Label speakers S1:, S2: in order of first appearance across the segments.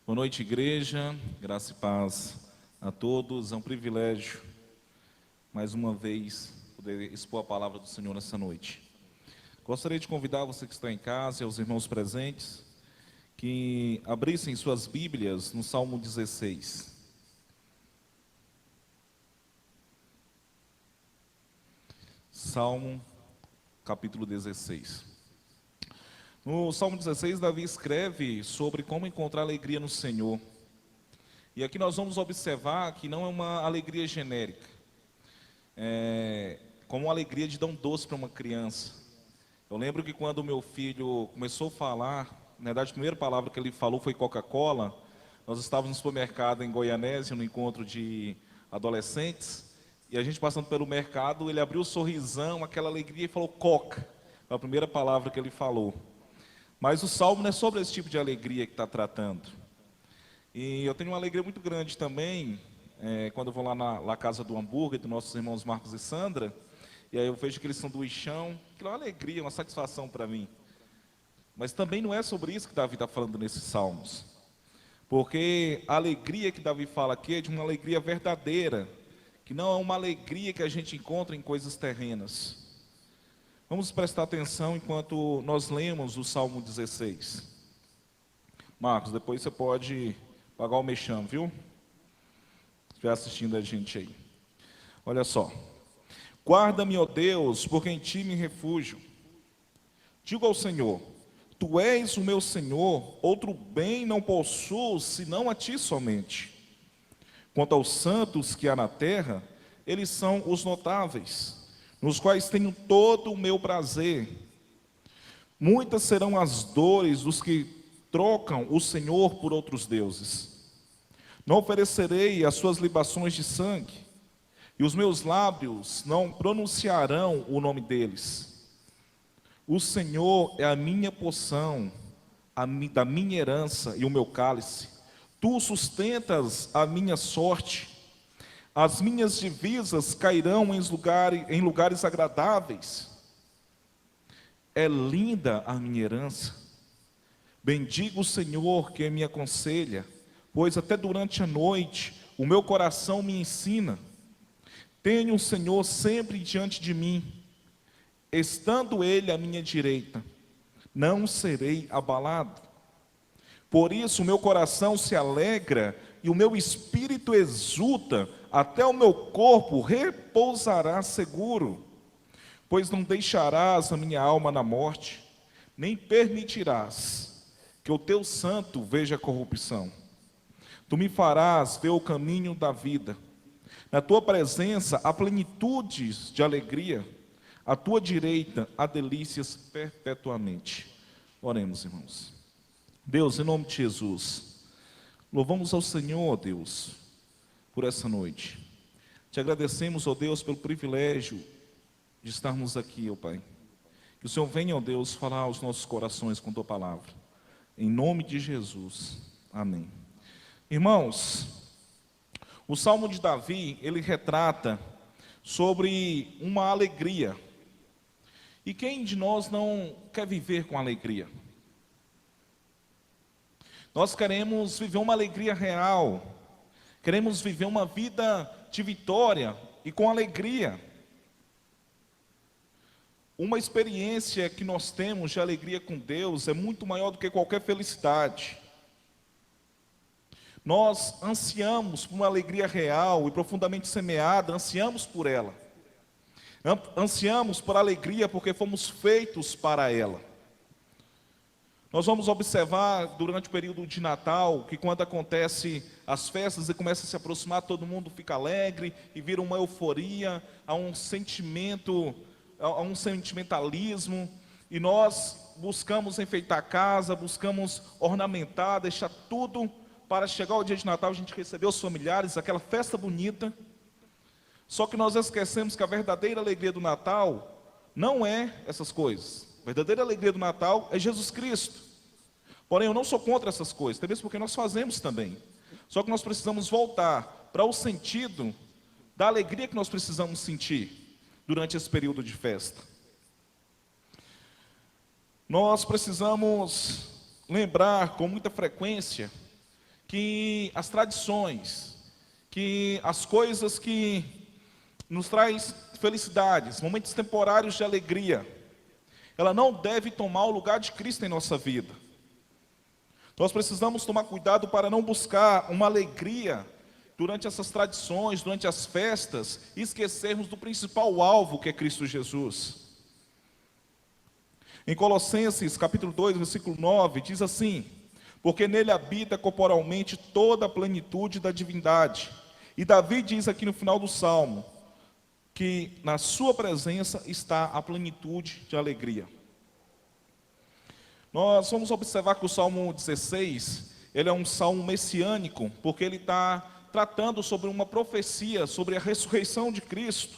S1: Boa noite, igreja. Graça e paz a todos. É um privilégio, mais uma vez, poder expor a palavra do Senhor nessa noite. Gostaria de convidar você que está em casa e aos irmãos presentes que abrissem suas Bíblias no Salmo 16. Salmo, capítulo 16. No Salmo 16, Davi escreve sobre como encontrar alegria no Senhor. E aqui nós vamos observar que não é uma alegria genérica, como uma alegria de dar um doce para uma criança. Eu lembro que quando o meu filho começou a falar, na verdade a primeira palavra que ele falou foi Coca-Cola. Nós estávamos no supermercado em Goianésia, no encontro de adolescentes, e a gente passando pelo mercado, ele abriu o sorrisão, aquela alegria e falou Coca. Foi a primeira palavra que ele falou. Mas o Salmo não é sobre esse tipo de alegria que está tratando. E eu tenho uma alegria muito grande também, quando eu vou lá na casa do hambúrguer, dos nossos irmãos Marcos e Sandra, e aí eu vejo aquele sanduichão, aquilo é uma alegria, uma satisfação para mim. Mas também não é sobre isso que Davi está falando nesses salmos. Porque a alegria que Davi fala aqui é de uma alegria verdadeira, que não é uma alegria que a gente encontra em coisas terrenas. Vamos prestar atenção enquanto nós lemos o Salmo 16. Marcos, depois você pode pagar o mexão, viu? Se estiver assistindo a gente aí. Olha só. Guarda-me, ó Deus, porque em ti me refúgio. Digo ao Senhor, tu és o meu Senhor, outro bem não possuo, senão a ti somente. Quanto aos santos que há na terra, eles são os notáveis, nos quais tenho todo o meu prazer. Muitas serão as dores dos que trocam o Senhor por outros deuses. Não oferecerei as suas libações de sangue, e os meus lábios não pronunciarão o nome deles. O Senhor é a minha porção, da minha herança e o meu cálice. Tu sustentas a minha sorte. As minhas divisas cairão em lugares agradáveis. É linda a minha herança. Bendigo o Senhor que me aconselha, pois até durante a noite o meu coração me ensina. Tenho o Senhor sempre diante de mim, estando Ele à minha direita, não serei abalado. Por isso o meu coração se alegra e o meu espírito exulta, até o meu corpo repousará seguro, pois não deixarás a minha alma na morte, nem permitirás que o teu santo veja a corrupção. Tu me farás ver o caminho da vida. Na tua presença há plenitudes de alegria, à tua direita há delícias perpetuamente. Oremos, irmãos. Deus, em nome de Jesus, louvamos ao Senhor, Deus, por essa noite. Te agradecemos, ó Deus, pelo privilégio de estarmos aqui, ó Pai. Que o Senhor venha, ó Deus, falar aos nossos corações com tua palavra. Em nome de Jesus. Amém. Irmãos, o Salmo de Davi, ele retrata sobre uma alegria. E quem de nós não quer viver com alegria? Nós queremos viver uma alegria real, queremos viver uma vida de vitória e com alegria. Uma experiência que nós temos de alegria com Deus é muito maior do que qualquer felicidade. Nós ansiamos por uma alegria real e profundamente semeada, ansiamos por ela. Ansiamos por alegria porque fomos feitos para ela. Nós vamos observar durante o período de Natal que quando acontece as festas e começa a se aproximar, todo mundo fica alegre e vira uma euforia, há um sentimento, há um sentimentalismo, e nós buscamos enfeitar a casa, buscamos ornamentar, deixar tudo para chegar ao dia de Natal, a gente receber os familiares, aquela festa bonita. Só que nós esquecemos que a verdadeira alegria do Natal não é essas coisas. A verdadeira alegria do Natal é Jesus Cristo. Porém, eu não sou contra essas coisas, até mesmo porque nós fazemos também. Só que nós precisamos voltar para o sentido da alegria que nós precisamos sentir durante esse período de festa. Nós precisamos lembrar com muita frequência que as tradições, que as coisas que nos traz felicidades, momentos temporários de alegria, ela não deve tomar o lugar de Cristo em nossa vida. Nós precisamos tomar cuidado para não buscar uma alegria durante essas tradições, durante as festas, e esquecermos do principal alvo, que é Cristo Jesus. Em Colossenses, capítulo 2, versículo 9, diz assim: porque nele habita corporalmente toda a plenitude da divindade. E Davi diz aqui no final do Salmo, que na sua presença está a plenitude de alegria. Nós vamos observar que o Salmo 16, ele é um salmo messiânico, porque ele está tratando sobre uma profecia, sobre a ressurreição de Cristo.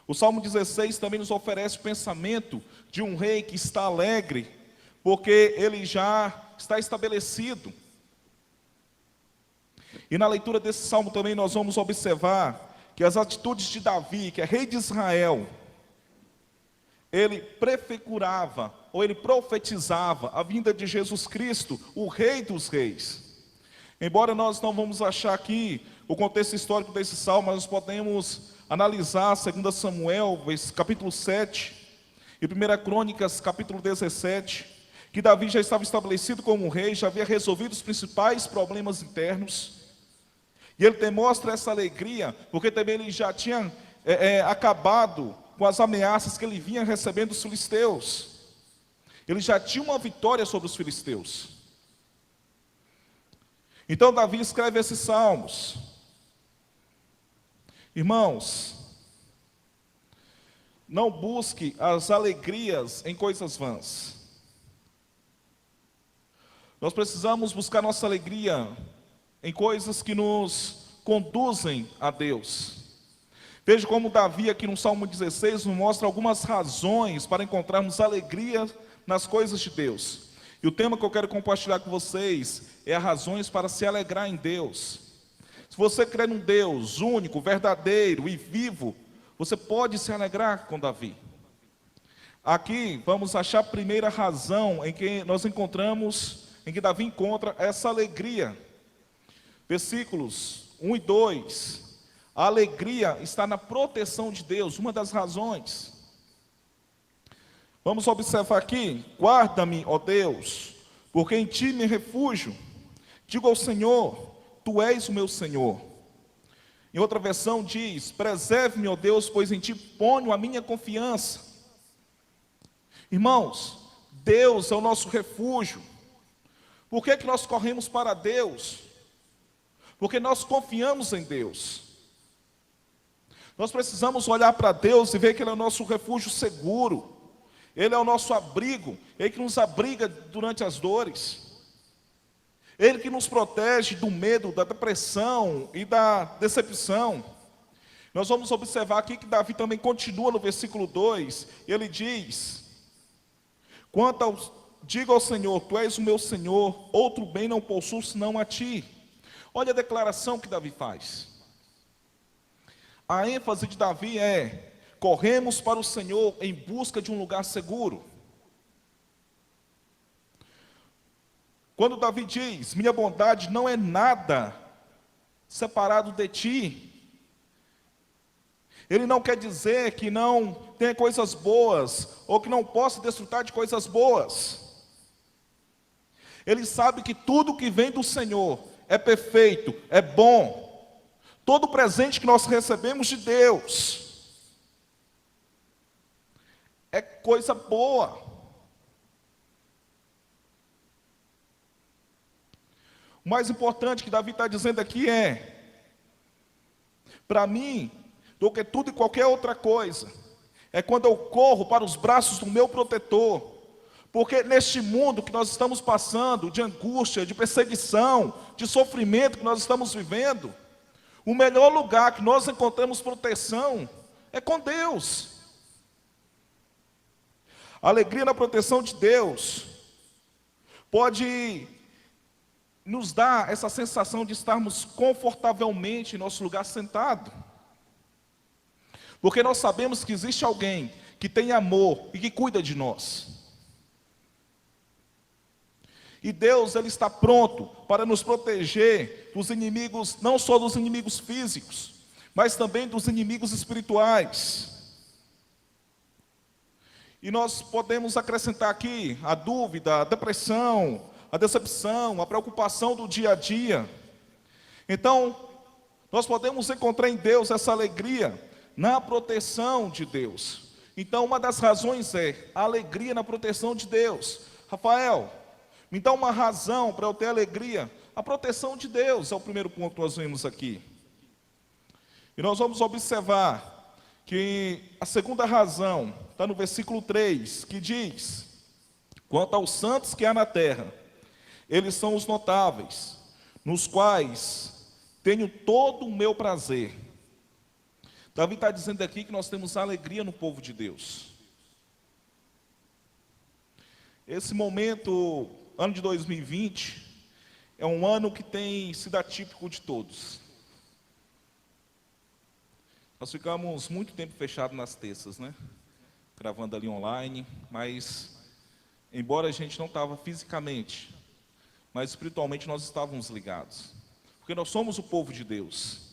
S1: O Salmo 16 também nos oferece o pensamento de um rei que está alegre, porque ele já está estabelecido. E na leitura desse salmo também nós vamos observar que as atitudes de Davi, que é rei de Israel, ele prefigurava, ou ele profetizava a vinda de Jesus Cristo, o Rei dos Reis. Embora nós não vamos achar aqui o contexto histórico desse salmo, nós podemos analisar 2 Samuel, capítulo 7, e 1 Crônicas, capítulo 17, que Davi já estava estabelecido como rei, já havia resolvido os principais problemas internos, e ele demonstra essa alegria, porque também ele já tinha acabado com as ameaças que ele vinha recebendo dos filisteus. Ele já tinha uma vitória sobre os filisteus. Então Davi escreve esses salmos. Irmãos, não busque as alegrias em coisas vãs. Nós precisamos buscar nossa alegria em coisas que nos conduzem a Deus. Veja como Davi aqui no Salmo 16 nos mostra algumas razões para encontrarmos alegria nas coisas de Deus. E o tema que eu quero compartilhar com vocês é as razões para se alegrar em Deus. Se você crê num Deus único, verdadeiro e vivo, você pode se alegrar com Davi. Aqui vamos achar a primeira razão em que nós encontramos, em que Davi encontra essa alegria. Versículos 1 e 2. A alegria está na proteção de Deus, uma das razões. Vamos observar aqui: guarda-me, ó Deus, porque em ti me refúgio. Digo ao Senhor, tu és o meu Senhor. Em outra versão diz: preserve-me, ó Deus, pois em ti ponho a minha confiança. Irmãos, Deus é o nosso refúgio. Por que nós corremos para Deus? Porque nós confiamos em Deus. Nós precisamos olhar para Deus e ver que Ele é o nosso refúgio seguro. Ele é o nosso abrigo, Ele que nos abriga durante as dores. Ele que nos protege do medo, da depressão e da decepção. Nós vamos observar aqui que Davi também continua no versículo 2, ele diz: diga ao Senhor, tu és o meu Senhor, outro bem não possuo senão a ti. Olha a declaração que Davi faz. A ênfase de Davi é: corremos para o Senhor em busca de um lugar seguro. Quando Davi diz: minha bondade não é nada separado de ti, ele não quer dizer que não tenha coisas boas, ou que não possa desfrutar de coisas boas. Ele sabe que tudo que vem do Senhor é perfeito, é bom. Todo presente que nós recebemos de Deus é coisa boa. O mais importante que Davi está dizendo aqui é: para mim, do que tudo e qualquer outra coisa, é quando eu corro para os braços do meu protetor. Porque neste mundo que nós estamos passando, de angústia, de perseguição, de sofrimento que nós estamos vivendo, o melhor lugar que nós encontramos proteção é com Deus. A alegria na proteção de Deus pode nos dar essa sensação de estarmos confortavelmente em nosso lugar sentado. Porque nós sabemos que existe alguém que tem amor e que cuida de nós. E Deus, Ele está pronto para nos proteger dos inimigos, não só dos inimigos físicos, mas também dos inimigos espirituais. E nós podemos acrescentar aqui a dúvida, a depressão, a decepção, a preocupação do dia a dia. Então, nós podemos encontrar em Deus essa alegria na proteção de Deus. Então, uma das razões é a alegria na proteção de Deus. Rafael, me dá uma razão para eu ter alegria. A proteção de Deus é o primeiro ponto que nós vemos aqui. E nós vamos observar que a segunda razão está no versículo 3, que diz: quanto aos santos que há na terra, eles são os notáveis, nos quais tenho todo o meu prazer. Davi está dizendo aqui que nós temos alegria no povo de Deus. Esse momento, ano de 2020, é um ano que tem sido atípico de todos. Nós ficamos muito tempo fechados nas terças, né? Gravando ali online, mas, embora a gente não estava fisicamente, mas espiritualmente nós estávamos ligados. Porque nós somos o povo de Deus.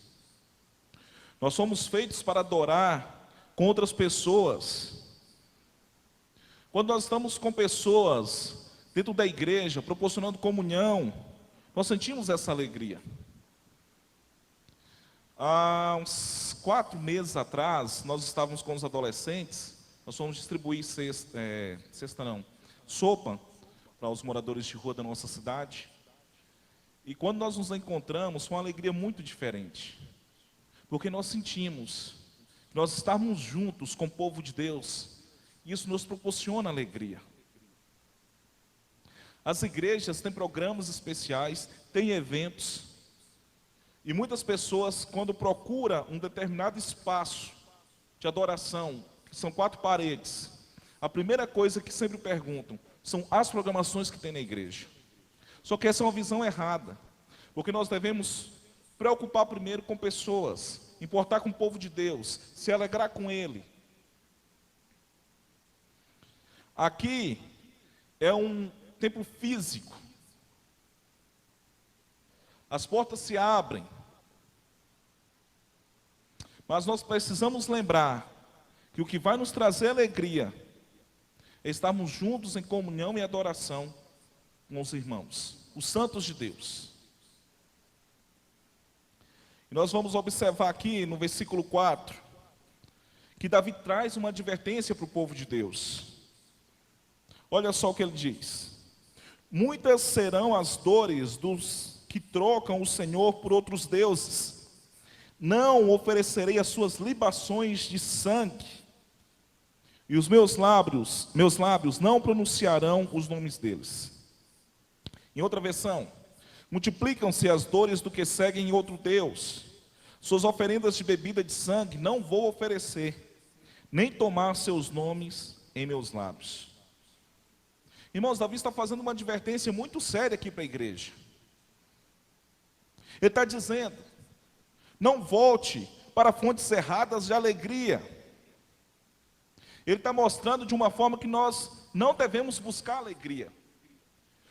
S1: Nós somos feitos para adorar com outras pessoas. Quando nós estamos com pessoas dentro da igreja, proporcionando comunhão, nós sentimos essa alegria. Há uns 4 meses atrás, nós estávamos com os adolescentes, nós fomos distribuir sopa para os moradores de rua da nossa cidade. E quando nós nos encontramos, foi uma alegria muito diferente. Porque nós sentimos que nós estamos juntos com o povo de Deus, e isso nos proporciona alegria. As igrejas têm programas especiais, têm eventos, e muitas pessoas, quando procuram um determinado espaço de adoração, que são 4 paredes, a primeira coisa que sempre perguntam são as programações que tem na igreja. Só que essa é uma visão errada, porque nós devemos preocupar primeiro com pessoas, importar com o povo de Deus, se alegrar com Ele. Aqui é um templo físico. As portas se abrem. Mas nós precisamos lembrar que o que vai nos trazer alegria é estarmos juntos em comunhão e adoração com os irmãos, os santos de Deus. E nós vamos observar aqui no versículo 4, que Davi traz uma advertência para o povo de Deus. Olha só o que ele diz: muitas serão as dores dos que trocam o Senhor por outros deuses. Não oferecerei as suas libações de sangue, e os meus lábios não pronunciarão os nomes deles. Em outra versão: multiplicam-se as dores do que seguem outro Deus. Suas oferendas de bebida de sangue não vou oferecer, nem tomar seus nomes em meus lábios. Irmãos, Davi está fazendo uma advertência muito séria aqui para a igreja. Ele está dizendo: não volte para fontes erradas de alegria. Ele está mostrando de uma forma que nós não devemos buscar alegria.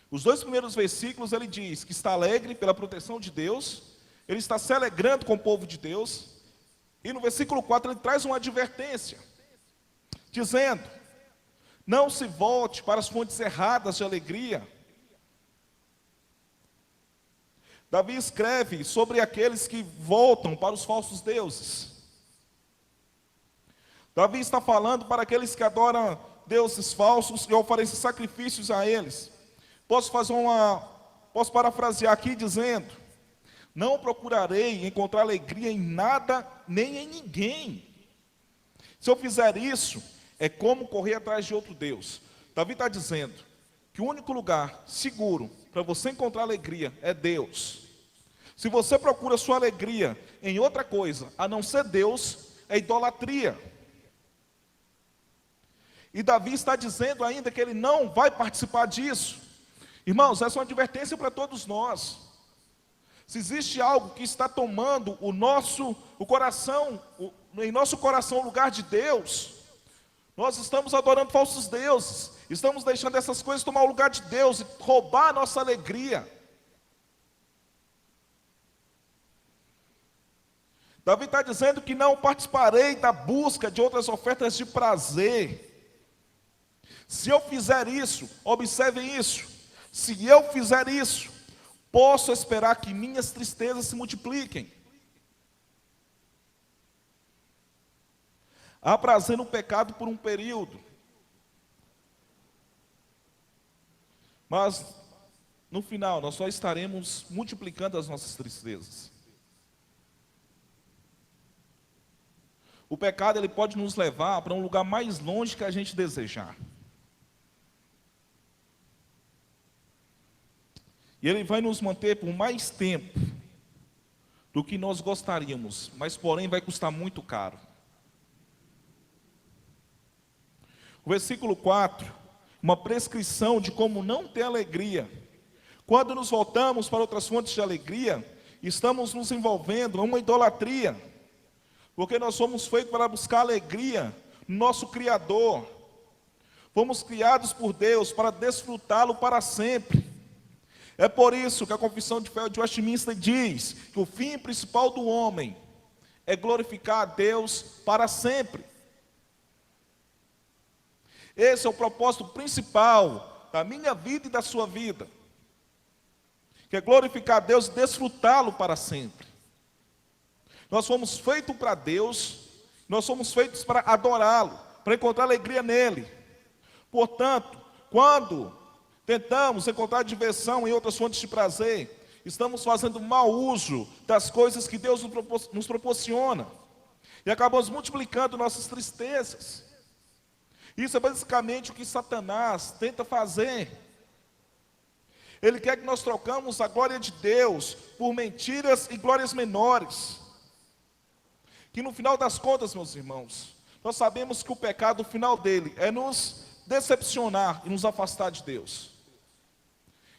S1: Os 2 primeiros versículos ele diz que está alegre pela proteção de Deus, ele está se alegrando com o povo de Deus, e no versículo 4 ele traz uma advertência, dizendo: não se volte para as fontes erradas de alegria. Davi escreve sobre aqueles que voltam para os falsos deuses. Davi está falando para aqueles que adoram deuses falsos e oferecem sacrifícios a eles. Posso parafrasear aqui dizendo: não procurarei encontrar alegria em nada, nem em ninguém. Se eu fizer isso, é como correr atrás de outro Deus. Davi está dizendo que o único lugar seguro para você encontrar alegria é Deus. Se você procura sua alegria em outra coisa, a não ser Deus, é idolatria. E Davi está dizendo ainda que ele não vai participar disso. Irmãos, essa é uma advertência para todos nós. Se existe algo que está tomando em nosso coração o lugar de Deus, Nós estamos adorando falsos deuses, estamos deixando essas coisas tomar o lugar de Deus e roubar a nossa alegria. Davi está dizendo que não participarei da busca de outras ofertas de prazer. Se eu fizer isso, observem isso, se eu fizer isso, posso esperar que minhas tristezas se multipliquem. Há prazer no pecado por um período, mas no final nós só estaremos multiplicando as nossas tristezas. O pecado ele pode nos levar para um lugar mais longe que a gente desejar. E ele vai nos manter por mais tempo do que nós gostaríamos, mas porém vai custar muito caro. O versículo 4, uma prescrição de como não ter alegria. Quando nos voltamos para outras fontes de alegria, estamos nos envolvendo em uma idolatria, porque nós somos feitos para buscar alegria no nosso Criador. Fomos criados por Deus para desfrutá-lo para sempre. É por isso que a Confissão de Fé de Westminster diz que o fim principal do homem é glorificar a Deus para sempre. Esse é o propósito principal da minha vida e da sua vida, que é glorificar a Deus e desfrutá-lo para sempre. Nós fomos feitos para Deus, nós somos feitos para adorá-lo, para encontrar alegria nele. Portanto, quando tentamos encontrar diversão em outras fontes de prazer, estamos fazendo mau uso das coisas que Deus nos proporciona, e acabamos multiplicando nossas tristezas. Isso é basicamente o que Satanás tenta fazer. Ele quer que nós trocamos a glória de Deus por mentiras e glórias menores. Que no final das contas, meus irmãos, nós sabemos que o pecado, o final dele, é nos decepcionar e nos afastar de Deus.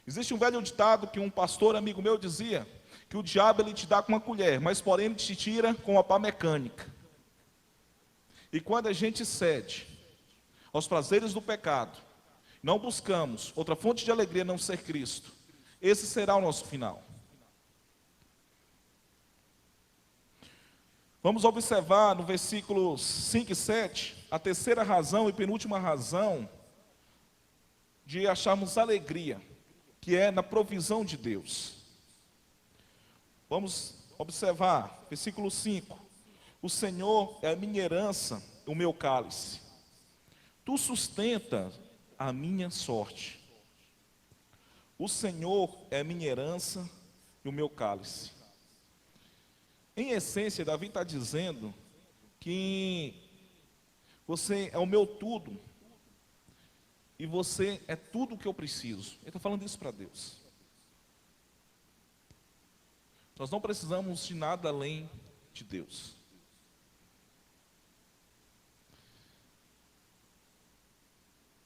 S1: Existe um velho ditado que um pastor amigo meu dizia, que o diabo ele te dá com uma colher, mas porém ele te tira com a pá mecânica. E quando a gente cede aos prazeres do pecado, não buscamos outra fonte de alegria a não ser Cristo, esse será o nosso final. Vamos observar no versículos 5 e 7, a terceira razão e penúltima razão de acharmos alegria, que é na provisão de Deus. Vamos observar, versículo 5. O Senhor é a minha herança, o meu cálice. Tu sustenta a minha sorte. O Senhor é a minha herança e o meu cálice. Em essência, Davi está dizendo que você é o meu tudo. E você é tudo o que eu preciso. Ele está falando isso para Deus. Nós não precisamos de nada além de Deus.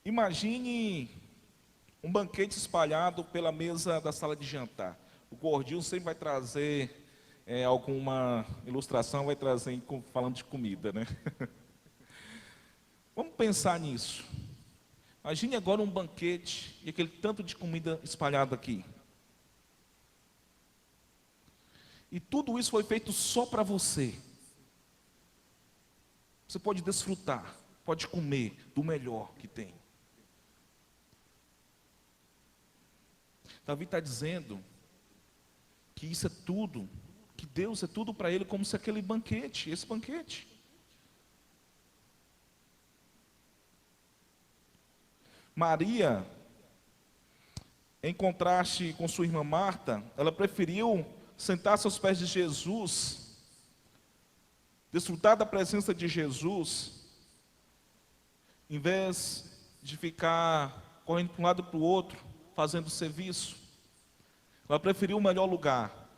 S1: Imagine um banquete espalhado pela mesa da sala de jantar. O gordinho sempre vai trazer alguma ilustração, vai trazer falando de comida, né? Vamos pensar nisso. Imagine agora um banquete e aquele tanto de comida espalhado aqui. E tudo isso foi feito só para você. Você pode desfrutar, pode comer do melhor que tem. Davi está dizendo que isso é tudo, que Deus é tudo para ele, como se aquele banquete, esse banquete. Maria, em contraste com sua irmã Marta, ela preferiu sentar-se aos pés de Jesus, desfrutar da presença de Jesus, em vez de ficar correndo para um lado e para o outro, fazendo serviço. Ela preferiu o melhor lugar.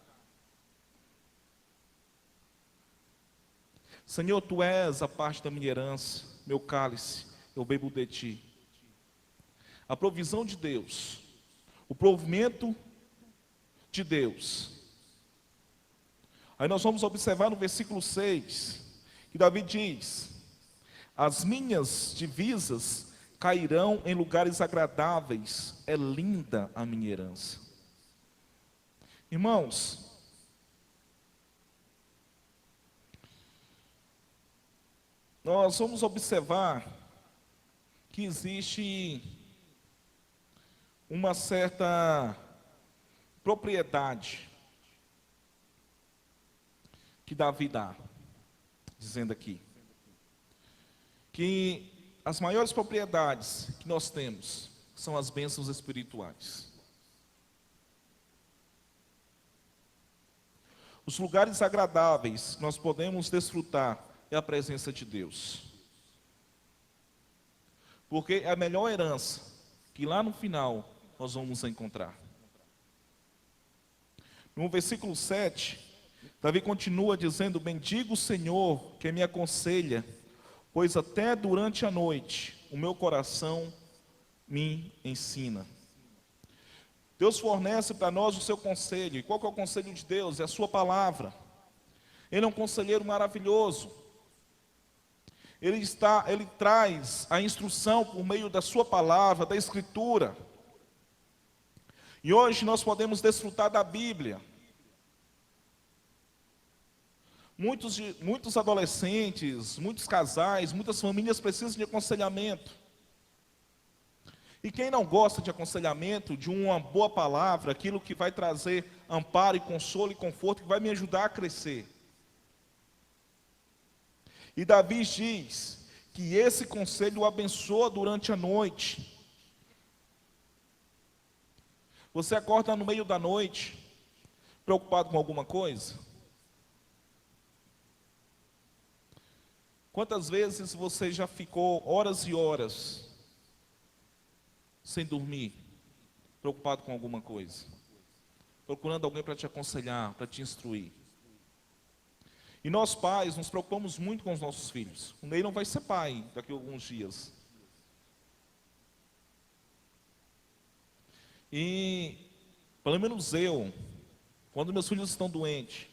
S1: Senhor, Tu és a parte da minha herança, meu cálice, eu bebo de Ti. A provisão de Deus, o provimento de Deus. Aí nós vamos observar no versículo 6, que Davi diz: As minhas divisas cairão em lugares agradáveis. É linda a minha herança. Irmãos, nós vamos observar que existe uma certa propriedade que Davi dá, dizendo aqui, que as maiores propriedades que nós temos são as bênçãos espirituais. Os lugares agradáveis que nós podemos desfrutar é a presença de Deus. Porque é a melhor herança que lá no final nós vamos encontrar. No versículo 7, Davi continua dizendo: bendigo o Senhor que me aconselha, pois até durante a noite o meu coração me ensina. Deus fornece para nós o seu conselho. E qual que é o conselho de Deus? É a sua palavra. Ele é um conselheiro maravilhoso. Ele traz a instrução por meio da sua palavra, da Escritura. E hoje nós podemos desfrutar da Bíblia. Muitos adolescentes, muitos casais, muitas famílias precisam de aconselhamento. E quem não gosta de aconselhamento, de uma boa palavra, aquilo que vai trazer amparo e consolo e conforto, que vai me ajudar a crescer. E Davi diz que esse conselho o abençoa durante a noite. Você acorda no meio da noite, preocupado com alguma coisa? Quantas vezes você já ficou horas e horas sem dormir, preocupado com alguma coisa? Procurando alguém para te aconselhar, para te instruir. E nós pais nos preocupamos muito com os nossos filhos. O Ney não vai ser pai daqui a alguns dias. E, pelo menos eu, quando meus filhos estão doentes,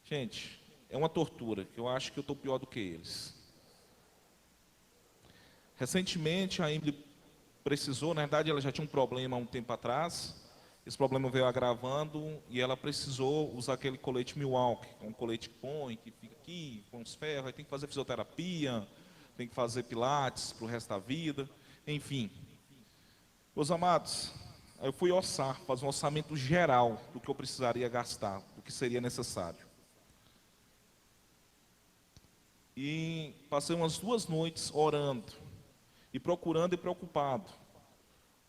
S1: gente, é uma tortura, que eu acho que eu estou pior do que eles. Recentemente, a Emily precisou, na verdade, ela já tinha um problema há um tempo atrás. Esse problema veio agravando e ela precisou usar aquele colete Milwaukee, que é um colete que põe, que fica aqui, põe uns ferros, aí tem que fazer fisioterapia, tem que fazer pilates para o resto da vida, enfim. Meus amados, eu fui orçar, fazer um orçamento geral do que eu precisaria gastar, do que seria necessário. E passei umas 2 noites orando e procurando e preocupado.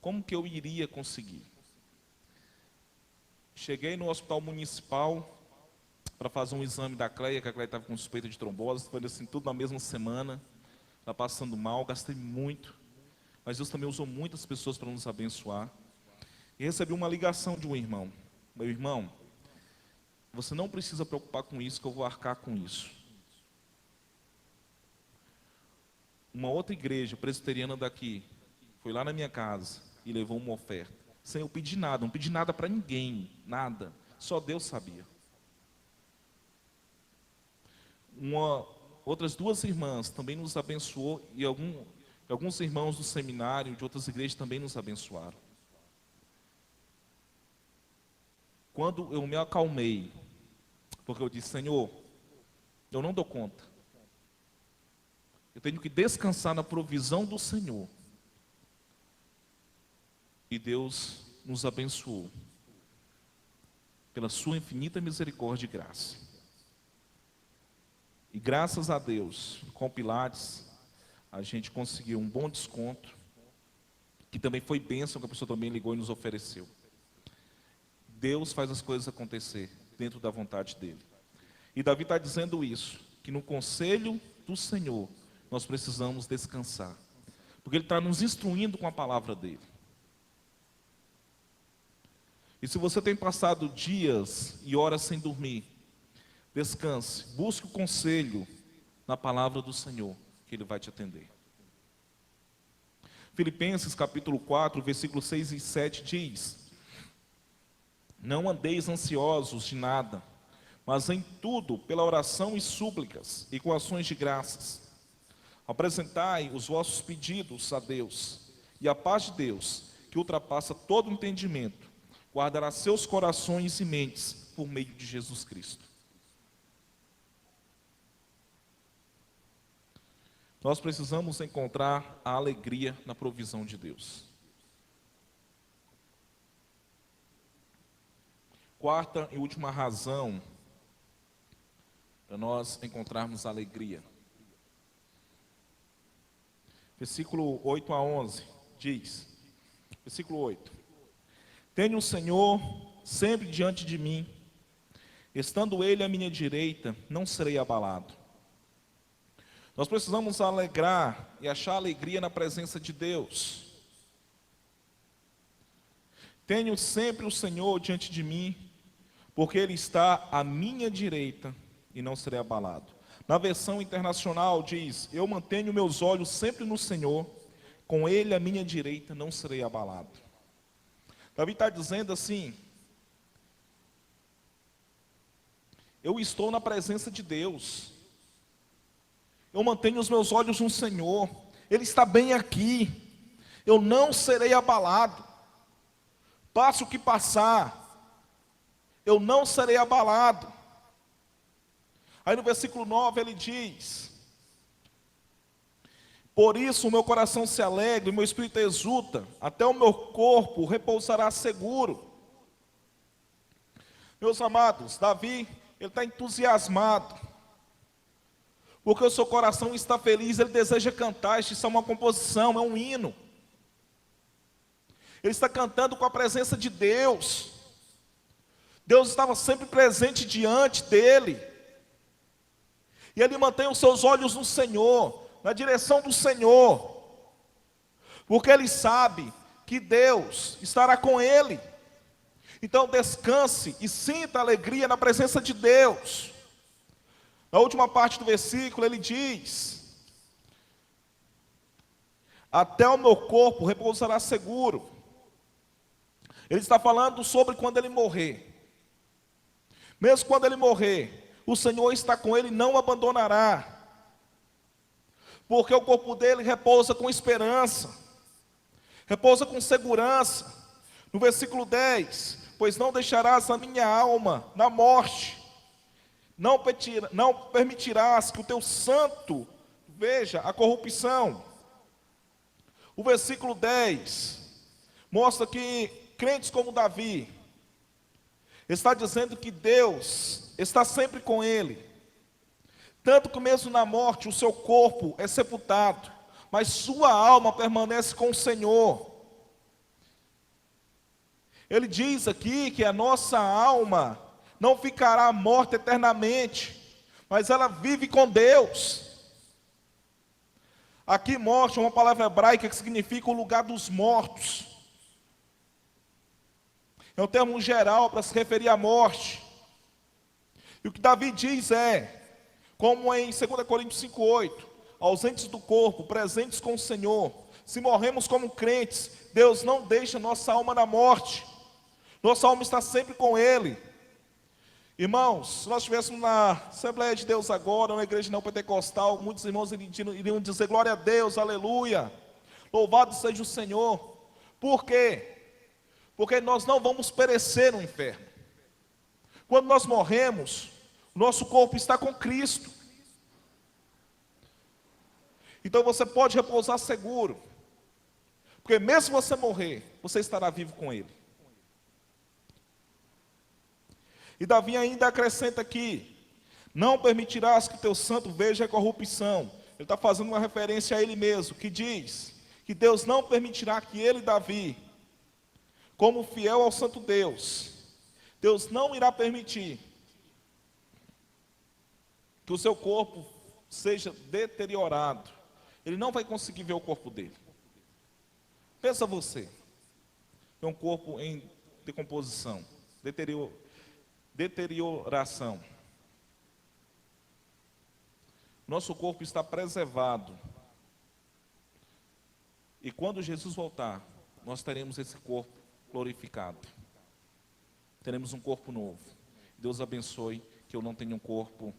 S1: Como que eu iria conseguir? Cheguei no hospital municipal para fazer um exame da Cleia, que a Cleia estava com suspeita de trombose, foi assim, tudo na mesma semana, estava passando mal, gastei muito, mas Deus também usou muitas pessoas para nos abençoar. E recebi uma ligação de um irmão: meu irmão, você não precisa preocupar com isso, que eu vou arcar com isso. Uma outra igreja presbiteriana daqui foi lá na minha casa e levou uma oferta. Sem eu pedir nada, não pedi nada para ninguém, nada. Só Deus sabia. Outras 2 irmãs também nos abençoou e alguns irmãos do seminário de outras igrejas também nos abençoaram. Quando eu me acalmei, porque eu disse: Senhor, eu não dou conta. Eu tenho que descansar na provisão do Senhor. E Deus nos abençoou pela sua infinita misericórdia e graça. E graças a Deus, com Pilates, a gente conseguiu um bom desconto, que também foi bênção, que a pessoa também ligou e nos ofereceu. Deus faz as coisas acontecer dentro da vontade dele. E Davi está dizendo isso, que no conselho do Senhor nós precisamos descansar, porque ele está nos instruindo com a palavra dele. E se você tem passado dias e horas sem dormir, descanse, busque o conselho na palavra do Senhor, que ele vai te atender. Filipenses capítulo 4, versículos 6 e 7 diz: não andeis ansiosos de nada, mas em tudo, pela oração e súplicas, e com ações de graças, Apresentai os vossos pedidos a Deus, e a paz de Deus, que ultrapassa todo entendimento, guardará seus corações e mentes por meio de Jesus Cristo. Nós precisamos encontrar a alegria na provisão de Deus. Quarta e última razão para nós encontrarmos alegria. Versículo 8 a 11 diz, versículo 8: Tenho o Senhor sempre diante de mim, estando Ele à minha direita, não serei abalado. Nós precisamos alegrar e achar alegria na presença de Deus. Tenho sempre o Senhor diante de mim, porque Ele está à minha direita e não serei abalado. Na versão internacional diz, eu mantenho meus olhos sempre no Senhor, com Ele à minha direita não serei abalado. Davi está dizendo assim, eu estou na presença de Deus, eu mantenho os meus olhos no Senhor, Ele está bem aqui, eu não serei abalado, passe o que passar, eu não serei abalado. Aí no versículo 9 ele diz, por isso o meu coração se alegra e o meu espírito exulta, até o meu corpo repousará seguro. Meus amados, Davi, ele está entusiasmado, porque o seu coração está feliz, ele deseja cantar. Isso é uma composição, é um hino. Ele está cantando com a presença de Deus. Deus estava sempre presente diante dele. E ele mantém os seus olhos no Senhor, na direção do Senhor, porque ele sabe que Deus estará com ele. Então descanse e sinta alegria na presença de Deus. Na última parte do versículo ele diz, até o meu corpo repousará seguro. Ele está falando sobre quando ele morrer. Mesmo quando ele morrer, o Senhor está com ele e não o abandonará, porque o corpo dele repousa com esperança, repousa com segurança. No versículo 10, pois não deixarás a minha alma na morte, não permitirás que o teu santo veja a corrupção. O versículo 10 mostra que crentes como Davi está dizendo que Deus está sempre com ele, tanto que mesmo na morte o seu corpo é sepultado, mas sua alma permanece com o Senhor. Ele diz aqui que a nossa alma não ficará morta eternamente, mas ela vive com Deus. Aqui morte é uma palavra hebraica que significa o lugar dos mortos. É um termo geral para se referir à morte. E o que Davi diz é, como em 2 Coríntios 5,8, ausentes do corpo, presentes com o Senhor, se morremos como crentes, Deus não deixa nossa alma na morte, nossa alma está sempre com Ele. Irmãos, se nós estivéssemos na Assembleia de Deus agora, uma igreja neopentecostal, muitos irmãos iriam dizer, glória a Deus, aleluia, louvado seja o Senhor. Por quê? Porque nós não vamos perecer no inferno. Quando nós morremos, nosso corpo está com Cristo. Então você pode repousar seguro, porque mesmo você morrer, você estará vivo com Ele. E Davi ainda acrescenta aqui, não permitirás que teu santo veja a corrupção. Ele está fazendo uma referência a ele mesmo, que diz que Deus não permitirá que ele, Davi, como fiel ao santo Deus, Deus não irá permitir que o seu corpo seja deteriorado. Ele não vai conseguir ver o corpo dele. Pensa você, tem um corpo em decomposição, deterioração. Nosso corpo está preservado. E quando Jesus voltar, nós teremos esse corpo glorificado. Teremos um corpo novo. Deus abençoe que eu não tenha um corpo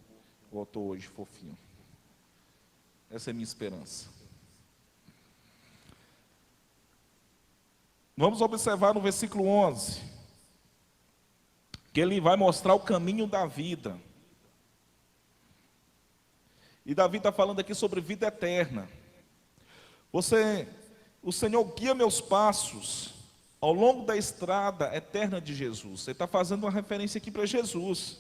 S1: igual eu estou hoje, fofinho. Essa é a minha esperança. Vamos observar no versículo 11, que ele vai mostrar o caminho da vida. E Davi está falando aqui sobre vida eterna. O Senhor guia meus passos ao longo da estrada eterna de Jesus. Ele está fazendo uma referência aqui para Jesus.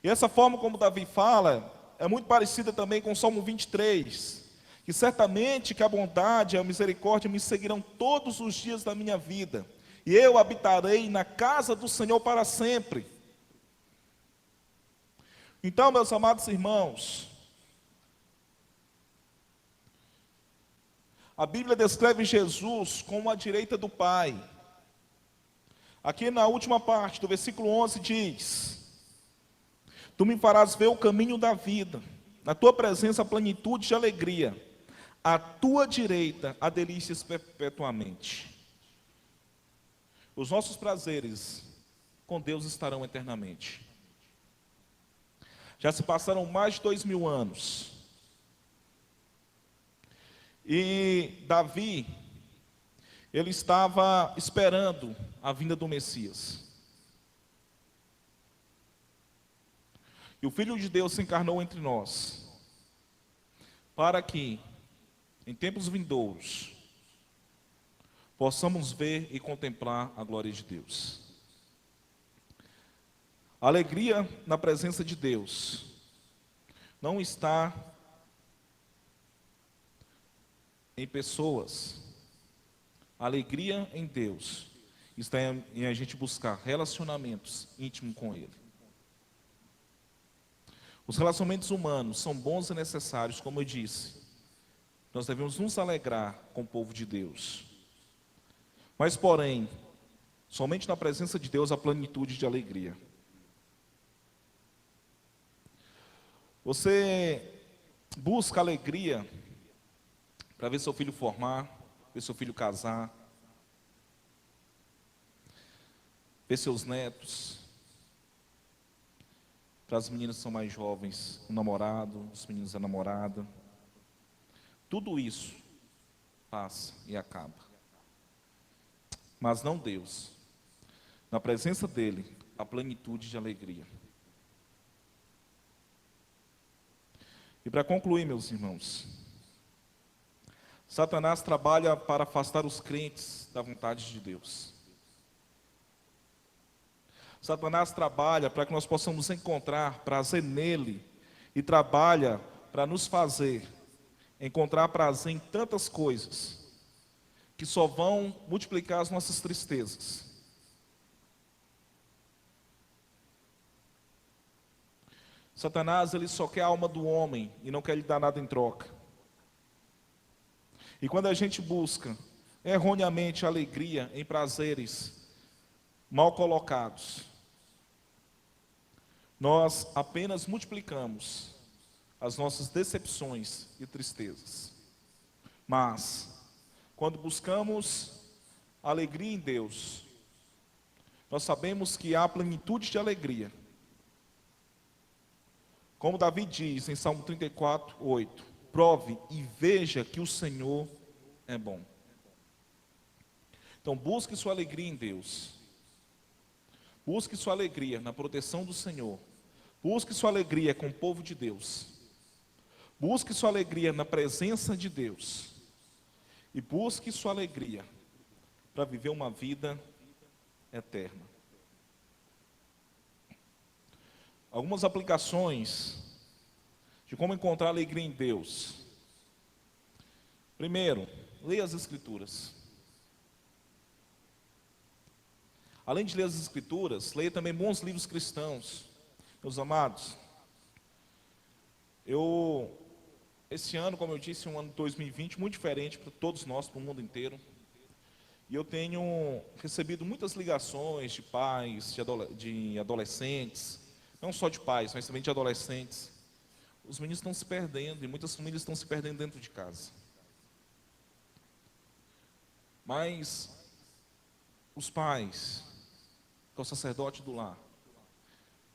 S1: E essa forma como Davi fala é muito parecida também com o Salmo 23, que certamente que a bondade e a misericórdia me seguirão todos os dias da minha vida, e eu habitarei na casa do Senhor para sempre. Então, meus amados irmãos, a Bíblia descreve Jesus como a direita do Pai. Aqui na última parte do versículo 11 diz: Tu me farás ver o caminho da vida, na tua presença a plenitude de alegria, à tua direita há delícias perpetuamente. Os nossos prazeres com Deus estarão eternamente. Já se passaram mais de 2000 anos. E Davi, ele estava esperando a vinda do Messias. E o Filho de Deus se encarnou entre nós, para que, em tempos vindouros, possamos ver e contemplar a glória de Deus. A alegria na presença de Deus não está em pessoas. A alegria em Deus está em a gente buscar relacionamentos íntimos com Ele. Os relacionamentos humanos são bons e necessários, como eu disse. Nós devemos nos alegrar com o povo de Deus. Mas, porém, somente na presença de Deus há plenitude de alegria. Você busca alegria para ver seu filho formar, ver seu filho casar, ver seus netos. Para as meninas que são mais jovens, o namorado, os meninos a namorada. Tudo isso passa e acaba. Mas não Deus. Na presença dEle, a plenitude de alegria. E para concluir, meus irmãos, Satanás trabalha para afastar os crentes da vontade de Deus. Satanás trabalha para que nós possamos encontrar prazer nele e trabalha para nos fazer encontrar prazer em tantas coisas que só vão multiplicar as nossas tristezas. Satanás, ele só quer a alma do homem e não quer lhe dar nada em troca. E quando a gente busca erroneamente alegria em prazeres mal colocados, nós apenas multiplicamos as nossas decepções e tristezas. Mas, quando buscamos alegria em Deus, nós sabemos que há plenitude de alegria. Como Davi diz em Salmo 34, 8: Prove e veja que o Senhor é bom. Então, busque sua alegria em Deus. Busque sua alegria na proteção do Senhor. Busque sua alegria com o povo de Deus. Busque sua alegria na presença de Deus. E busque sua alegria para viver uma vida eterna. Algumas aplicações de como encontrar alegria em Deus. Primeiro, leia as Escrituras. Além de ler as Escrituras, leia também bons livros cristãos. Meus amados, esse ano, como eu disse, um ano de 2020 muito diferente para todos nós, para o mundo inteiro. E eu tenho recebido muitas ligações de pais, de adolescentes, não só de pais, mas também de adolescentes. Os meninos estão se perdendo e muitas famílias estão se perdendo dentro de casa. Mas os pais, que é o sacerdote do lar,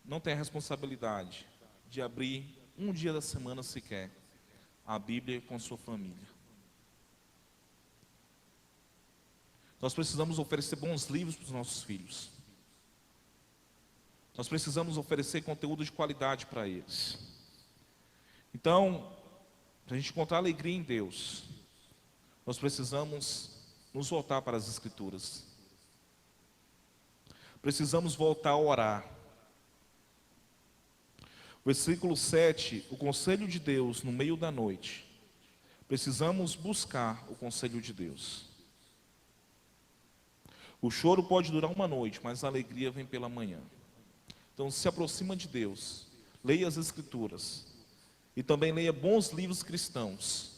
S1: não têm a responsabilidade de abrir um dia da semana sequer, a Bíblia com sua família. Nós precisamos oferecer bons livros para os nossos filhos. Nós precisamos oferecer conteúdo de qualidade para eles. Então, para a gente encontrar alegria em Deus, nós precisamos nos voltar para as Escrituras. Precisamos voltar a orar. Versículo 7, o conselho de Deus no meio da noite. Precisamos buscar o conselho de Deus. O choro pode durar uma noite, mas a alegria vem pela manhã. Então se aproxima de Deus, leia as Escrituras e também leia bons livros cristãos,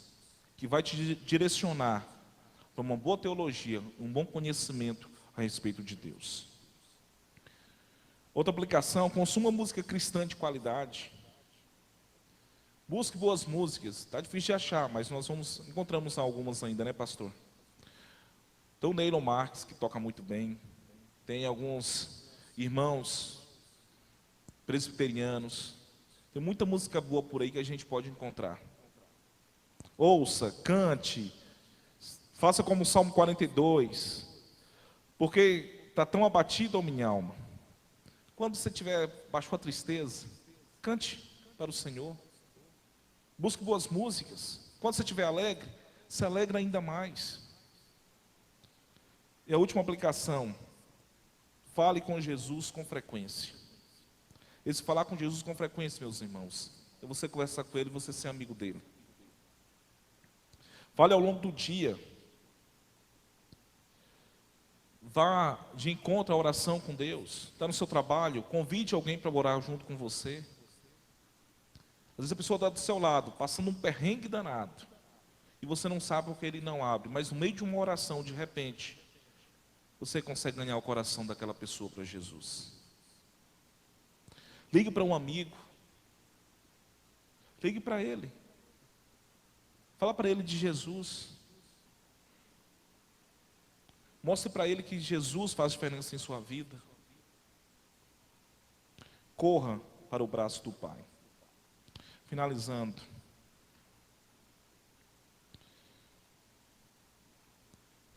S1: que vai te direcionar para uma boa teologia, um bom conhecimento a respeito de Deus. Outra aplicação, consuma música cristã de qualidade. Busque boas músicas, está difícil de achar, mas nós encontramos algumas ainda, né, pastor? Então, o Neylon Marques, que toca muito bem, tem alguns irmãos presbiterianos, tem muita música boa por aí que a gente pode encontrar. Ouça, cante, faça como o Salmo 42, porque está tão abatido a minha alma. Quando você tiver baixo a tristeza, cante para o Senhor. Busque boas músicas. Quando você estiver alegre, se alegra ainda mais. E a última aplicação, fale com Jesus com frequência. Esse falar com Jesus com frequência, meus irmãos, é você conversar com Ele, você ser amigo dEle. Fale ao longo do dia. Vá de encontro à oração com Deus. Está no seu trabalho, convide alguém para orar junto com você. Às vezes a pessoa está do seu lado, passando um perrengue danado, e você não sabe porque ele não abre, mas no meio de uma oração, de repente, você consegue ganhar o coração daquela pessoa para Jesus. Ligue para um amigo. Ligue para ele. Fala para ele de Jesus. Mostre para ele que Jesus faz diferença em sua vida. Corra para o braço do Pai. Finalizando.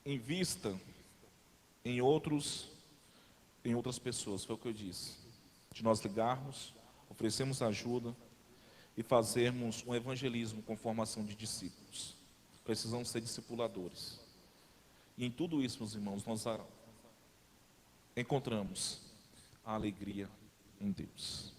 S1: Invista em outras pessoas, foi o que eu disse. De nós ligarmos, oferecermos ajuda e fazermos um evangelismo com formação de discípulos. Precisamos ser discipuladores. E em tudo isso, meus irmãos, nós encontramos a alegria em Deus.